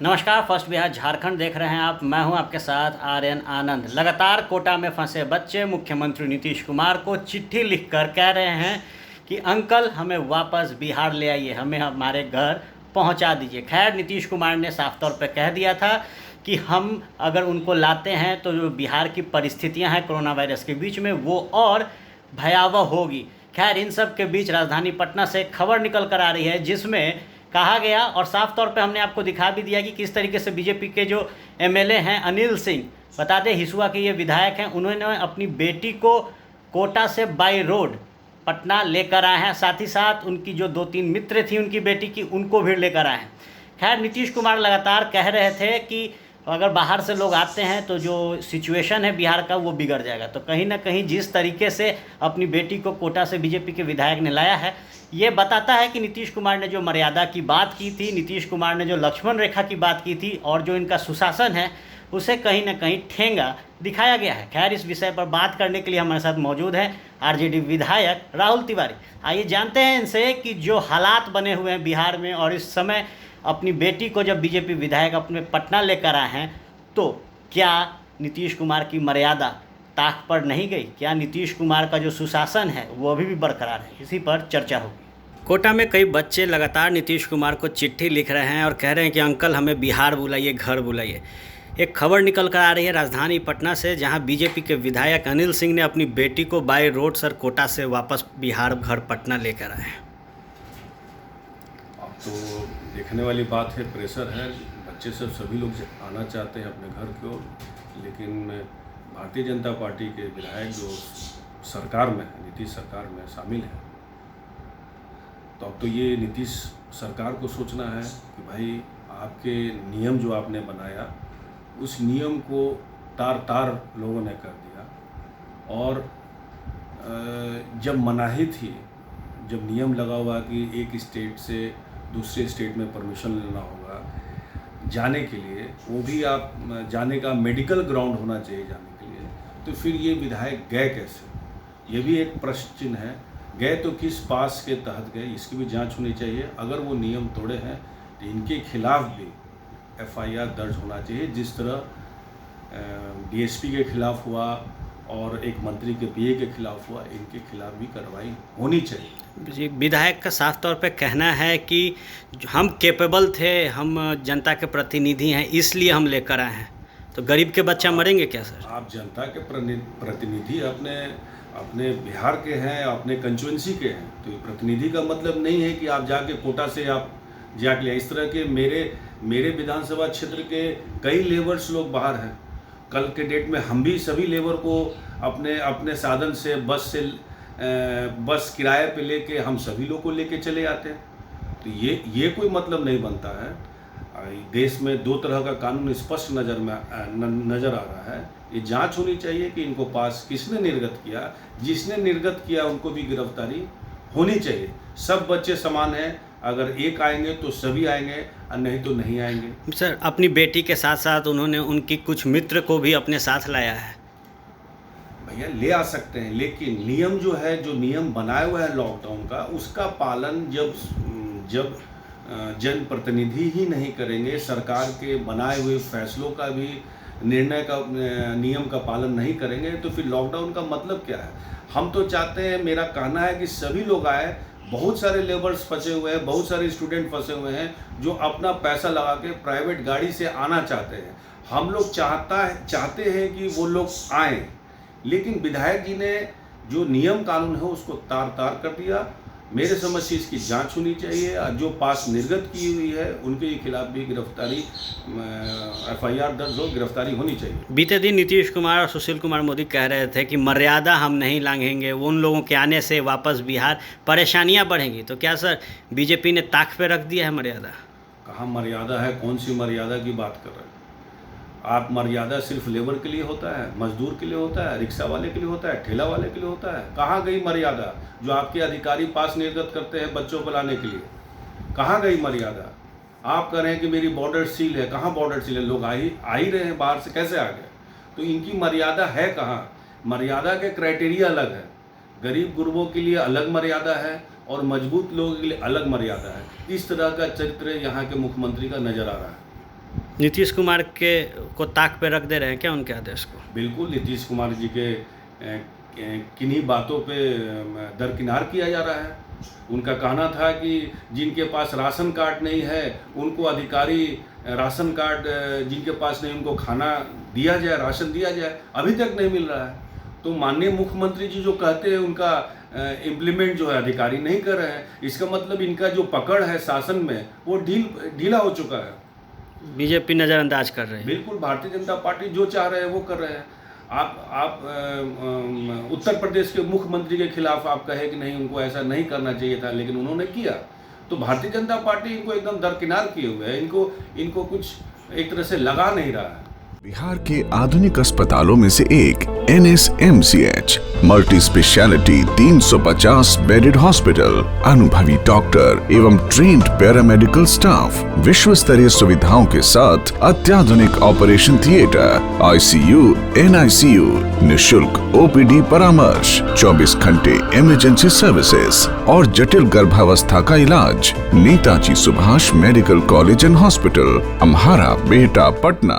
नमस्कार। फर्स्ट बिहार झारखंड देख रहे हैं आप। मैं हूं आपके साथ आर्यन आनंद। लगातार कोटा में फंसे बच्चे मुख्यमंत्री नीतीश कुमार को चिट्ठी लिखकर कह रहे हैं कि अंकल हमें वापस बिहार ले आइए, हमें हमारे घर पहुंचा दीजिए। खैर, नीतीश कुमार ने साफ तौर पर कह दिया था कि हम अगर उनको लाते हैं तो जो बिहार की परिस्थितियां हैं कोरोना वायरस के बीच में वो और भयावह होगी। खैर, इन सब के बीच राजधानी पटना से खबर निकल कर आ रही है जिसमें कहा गया और साफ तौर पे हमने आपको दिखा भी दिया कि किस तरीके से बीजेपी के जो एमएलए हैं अनिल सिंह, बता दें हिसुआ के ये विधायक हैं, उन्होंने अपनी बेटी को कोटा से बाय रोड पटना लेकर आए हैं। साथ ही साथ उनकी जो 2-3 मित्र थी उनकी बेटी की, उनको भी लेकर आए हैं। खैर, नीतीश कुमार लगातार कह रहे थे कि अगर बाहर से लोग आते हैं तो जो सिचुएशन है बिहार का वो बिगड़ जाएगा। तो कहीं ना कहीं जिस तरीके से अपनी बेटी को कोटा से बीजेपी के विधायक ने लाया है, ये बताता है कि नीतीश कुमार ने जो मर्यादा की बात की थी, नीतीश कुमार ने जो लक्ष्मण रेखा की बात की थी और जो इनका सुशासन है उसे कहीं ना कहीं ठेंगा दिखाया गया है। खैर, इस विषय पर बात करने के लिए हमारे साथ मौजूद हैं आरजेडी विधायक राहुल तिवारी। आइए जानते हैं इनसे कि जो हालात बने हुए हैं बिहार में और इस समय अपनी बेटी को जब बीजेपी विधायक अपने पटना लेकर आए हैं तो क्या नीतीश कुमार की मर्यादा ताक पर नहीं गई? क्या नीतीश कुमार का जो सुशासन है वो अभी भी बरकरार है? इसी पर चर्चा होगी। कोटा में कई बच्चे लगातार नीतीश कुमार को चिट्ठी लिख रहे हैं और कह रहे हैं कि अंकल हमें बिहार बुलाइए, घर बुलाइए। एक खबर निकल कर आ रही है राजधानी पटना से, जहां बीजेपी के विधायक अनिल सिंह ने अपनी बेटी को बाय रोड सर कोटा से वापस बिहार घर पटना लेकर आए हैं। अब तो देखने वाली बात है, प्रेशर है, बच्चे सब सभी लोग आना चाहते हैं अपने घर की ओर, लेकिन भारतीय जनता पार्टी के विधायक जो सरकार में नीतीश सरकार में शामिल है, तो अब तो ये नीतीश सरकार को सोचना है कि भाई आपके नियम जो आपने बनाया उस नियम को तार लोगों ने कर दिया। और जब मनाही थी, जब नियम लगा हुआ कि एक स्टेट से दूसरे स्टेट में परमिशन लेना होगा जाने के लिए, वो भी आप जाने का मेडिकल ग्राउंड होना चाहिए जाने के लिए, तो फिर ये विधायक गए कैसे? ये भी एक प्रश्न चिन्ह है। गए तो किस पास के तहत गए, इसकी भी जांच होनी चाहिए। अगर वो नियम तोड़े हैं तो इनके खिलाफ भी एफआईआर दर्ज होना चाहिए, जिस तरह डीएसपी के खिलाफ हुआ और एक मंत्री के पीए के खिलाफ हुआ, इनके खिलाफ भी कार्रवाई होनी चाहिए। जी, विधायक का साफ तौर पे कहना है कि हम कैपेबल थे, हम जनता के प्रतिनिधि हैं, इसलिए हम लेकर आए हैं। तो गरीब के बच्चा मरेंगे क्या सर? आप जनता के प्रतिनिधि अपने बिहार के हैं, अपने कंस्टिट्यूएंसी के हैं, तो प्रतिनिधि का मतलब नहीं है कि आप जाके कोटा से आप जाके इस तरह के मेरे विधानसभा क्षेत्र के कई लेबर्स लोग बाहर हैं। कल के डेट में हम भी सभी लेबर को अपने साधन से बस किराए पे लेके हम सभी लोग को लेके चले आते हैं। तो ये कोई मतलब नहीं बनता है। देश में 2 तरह का कानून स्पष्ट नज़र आ रहा है। ये जांच होनी चाहिए कि इनको पास किसने निर्गत किया, जिसने निर्गत किया उनको भी गिरफ्तारी होनी चाहिए। सब बच्चे समान हैं, अगर एक आएंगे तो सभी आएंगे और नहीं तो नहीं आएंगे। सर, अपनी बेटी के साथ साथ उन्होंने उनकी कुछ मित्र को भी अपने साथ लाया है। भैया ले आ सकते हैं, लेकिन नियम जो है, जो नियम बनाया हुआ है लॉकडाउन का, उसका पालन जब जनप्रतिनिधि ही नहीं करेंगे, सरकार के बनाए हुए फैसलों का भी नियम का पालन नहीं करेंगे, तो फिर लॉकडाउन का मतलब क्या है? हम तो चाहते हैं, मेरा कहना है कि सभी लोग आए। बहुत सारे लेबर्स फंसे हुए हैं, बहुत सारे स्टूडेंट फंसे हुए हैं जो अपना पैसा लगा के प्राइवेट गाड़ी से आना चाहते हैं। हम लोग चाहते हैं कि वो लोग आएँ, लेकिन विधायक जी ने जो नियम कानून है उसको तार कर दिया। मेरे समझ से इसकी जांच होनी चाहिए और जो पास निर्गत की हुई है उनके खिलाफ भी गिरफ्तारी एफआईआर दर्ज हो, गिरफ्तारी होनी चाहिए। बीते दिन नीतीश कुमार और सुशील कुमार मोदी कह रहे थे कि मर्यादा हम नहीं लांघेंगे, वो उन लोगों के आने से वापस बिहार परेशानियां बढ़ेंगी। तो क्या सर बीजेपी ने ताक पे रख दिया है मर्यादा? कहाँ मर्यादा है? कौन सी मर्यादा की बात कर रहे हैं आप? मर्यादा सिर्फ लेबर के लिए होता है, मजदूर के लिए होता है, रिक्शा वाले के लिए होता है, ठेला वाले के लिए होता है। कहाँ गई मर्यादा? जो आपके अधिकारी पास निर्गत करते हैं बच्चों को लाने के लिए, कहाँ गई मर्यादा? आप कह रहे हैं कि मेरी बॉर्डर सील है। कहाँ बॉर्डर सील है? लोग आ ही रहे हैं बाहर से, कैसे आ गए? तो इनकी मर्यादा है कहाँ? मर्यादा के क्राइटेरिया अलग है। गरीब गुरबों के लिए अलग मर्यादा है और मजबूत लोगों के लिए अलग मर्यादा है। इस तरह का चरित्र यहाँ के मुख्यमंत्री का नजर आ रहा है। नीतीश कुमार के को ताक पे रख दे रहे हैं क्या उनके आदेश को? बिल्कुल, नीतीश कुमार जी के किन्हीं बातों पे दरकिनार किया जा रहा है। उनका कहना था कि जिनके पास राशन कार्ड नहीं है उनको अधिकारी राशन कार्ड, जिनके पास नहीं उनको खाना दिया जाए, राशन दिया जाए, अभी तक नहीं मिल रहा है। तो माननीय मुख्यमंत्री जी जो कहते हैं उनका इम्प्लीमेंट जो है अधिकारी नहीं कर रहे हैं। इसका मतलब इनका जो पकड़ है शासन में वो ढीला हो चुका है। बीजेपी नज़रअंदाज कर रही है। बिल्कुल, भारतीय जनता पार्टी जो चाह रहे हैं वो कर रहे हैं। आप उत्तर प्रदेश के मुख्यमंत्री के खिलाफ आप कहे कि नहीं उनको ऐसा नहीं करना चाहिए था, लेकिन उन्होंने किया। तो भारतीय जनता पार्टी इनको एकदम दरकिनार किए हुए है। इनको कुछ एक तरह से लगा नहीं रहा है। बिहार के आधुनिक अस्पतालों में से एक NSMCH multi speciality 350 bedded hospital, अनुभवी डॉक्टर एवं ट्रेन्ड पैरामेडिकल स्टाफ, विश्व स्तरीय सुविधाओं के साथ अत्याधुनिक ऑपरेशन थिएटर, ICU, NICU, निशुल्क OPD परामर्श, 24 घंटे इमरजेंसी सर्विसेज और जटिल गर्भावस्था का इलाज। Netaji Subhash medical college and hospital, Amhara, Bihta, Patna.